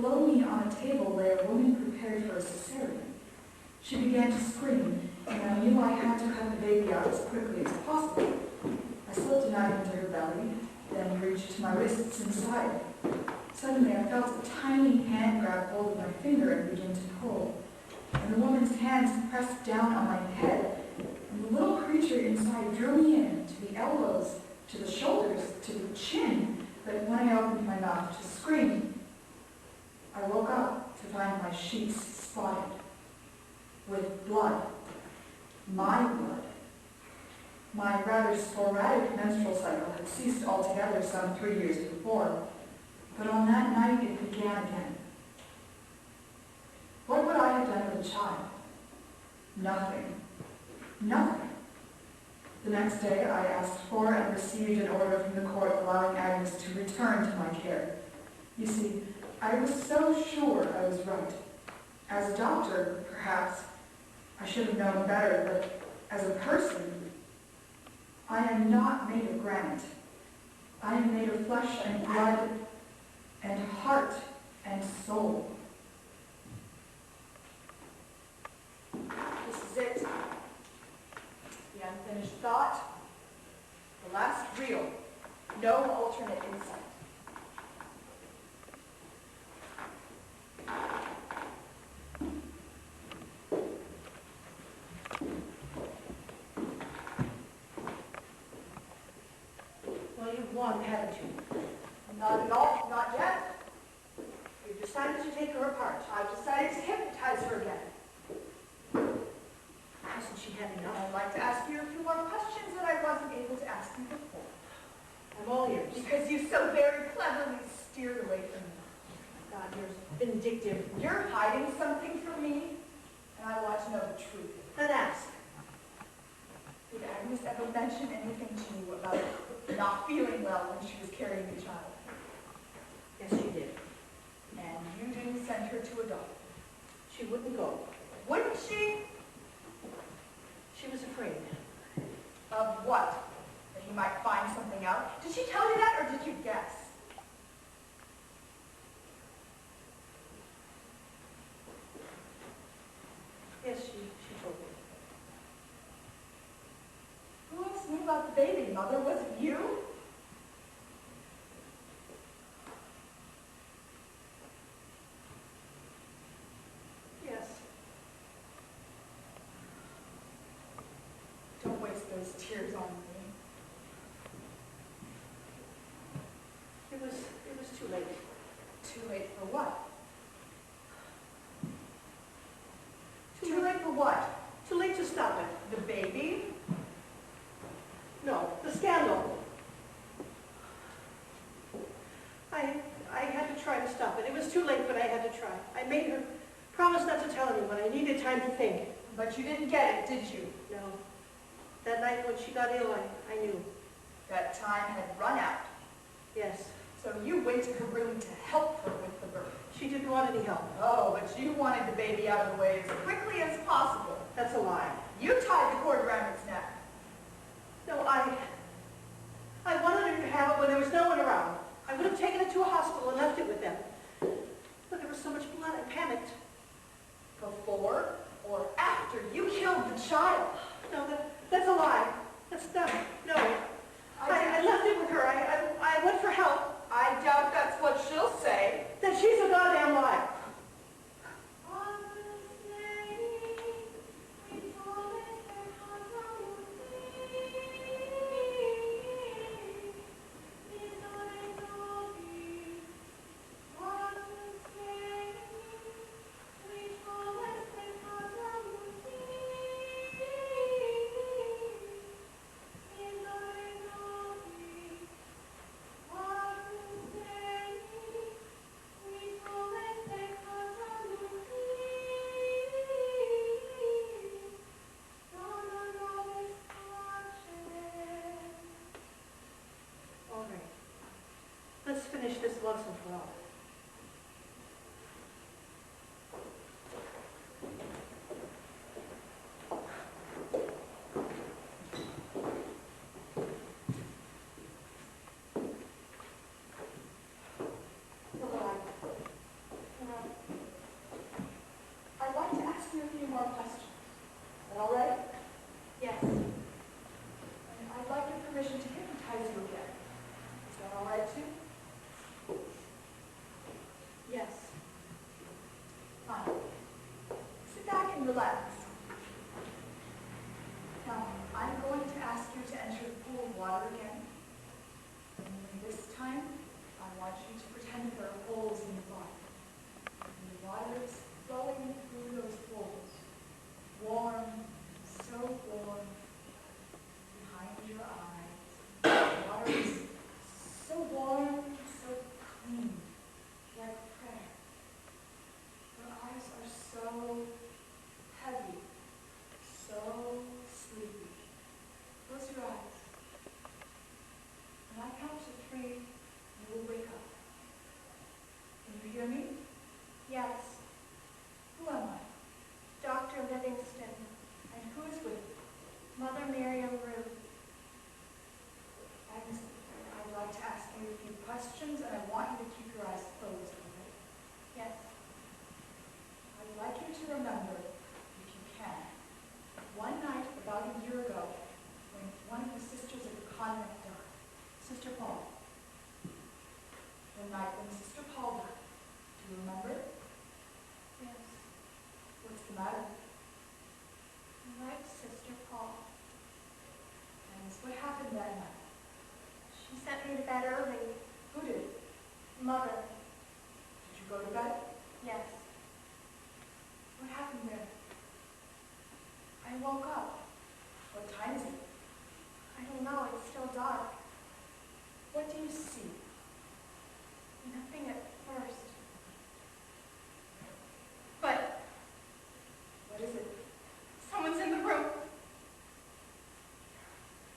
below me on a table lay a woman prepared for a cesarean. She began to scream, and I knew I had to cut the baby out as quickly as possible. I slipped a knife into her belly, then reached my wrists inside. Suddenly, I felt a tiny hand grab hold of my finger and begin to pull. And the woman's hands pressed down on my head, and the little creature inside drew me in to the elbows, to the shoulders, to the chin. But when I opened my mouth to scream, I woke up to find my sheets spotted with blood. My blood. My rather sporadic menstrual cycle had ceased altogether some 3 years before, but on that night it began again. What would I have done with a child? Nothing. Nothing. The next day I asked for and received an order from the court allowing Agnes to return to my care. You see, I was so sure I was right. As a doctor, perhaps, I should have known better, but as a person, I am not made of granite. I am made of flesh and blood and heart and soul. This is it. The unfinished thought. The last reel. No alternate insight. Well, you've won, haven't you? Not at all. Not yet. You've decided to take her apart. I've decided to hypnotize her again. Hasn't she had enough? I'd like to ask you a few more questions that I wasn't able to ask you before. I'm all ears. Because you so very cleverly steered away from me. God, you're vindictive. You're hiding something from me, and I want to know the truth. Then ask. Did Agnes ever mention anything to you about not feeling well when she was carrying the child? Yes, she did. And you didn't send her to a doctor? She wouldn't go. Wouldn't she? She was afraid. Of what? That he might find something out? Did she tell you that, or did you guess? Yes, she told me. Who asked me about the baby, Mother? Was it you? Yes. Don't waste those tears on me. It was too late. Too late for what? Too Too late. late for what? Too late to stop it. The baby? No, the scandal. I had to try to stop it. It was too late, but I had to try. I made her promise not to tell anyone. I needed time to think. But you didn't get it, did you? No. That night when she got ill, I knew. That time had run out. Yes. So you went to her room to help her with the birth. She didn't want any help. Oh, but you wanted the baby out of the way as quickly as possible. That's a lie. You tied the cord around its neck. No, I wanted her to have it when there was no one around. I would have taken it to a hospital and left it with them. But there was so much blood, I panicked. Before or after you killed the child? No, that's a lie. That's not, no. I left it with her. I went for help. I doubt that's what she'll say. Then she's a goddamn lie. Let's finish this once and for all. and relax. Now, I'm going to ask you to enter the pool of water again. And this time, I want you to pretend that there are holes in the bottom. And the water is flowing through those holes. Warm, so warm, behind your eyes. The water is so warm, so clean, like prayer. Your eyes are so heavy, so sleepy. Close your eyes. When I count to 3, you will wake up. Can you hear me? Yes, Who am I? Dr. Livingston, And who is with you? Mother Miriam Ruth. Agnes, I'd like to ask you a few questions, and I want you to keep your eyes closed, okay? Yes, I'd like you to remember, if you can, one night about a year ago, when one of the sisters of the convent died, Sister Paul. The night when Sister Paul died. Do you remember? yes. What's the matter? I like Sister Paul. And what happened that night? She sent me to bed early. Who did? Mother. Did you go to bed? Yes. What happened there? I woke up. What time is it? I don't know, it's still dark. What do you see? Nothing at first. But What is it? someone's in the room.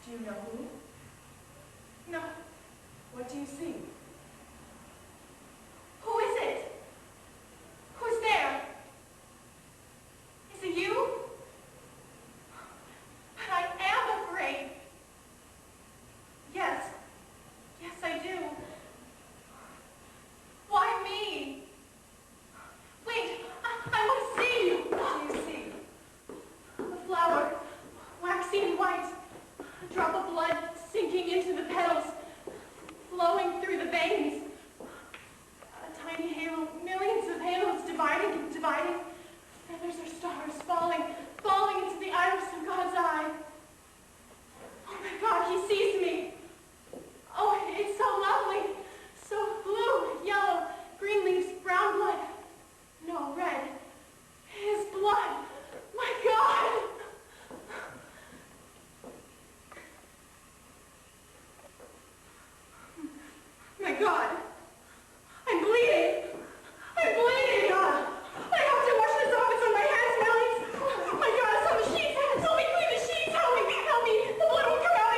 Do you know who? No, What do you see?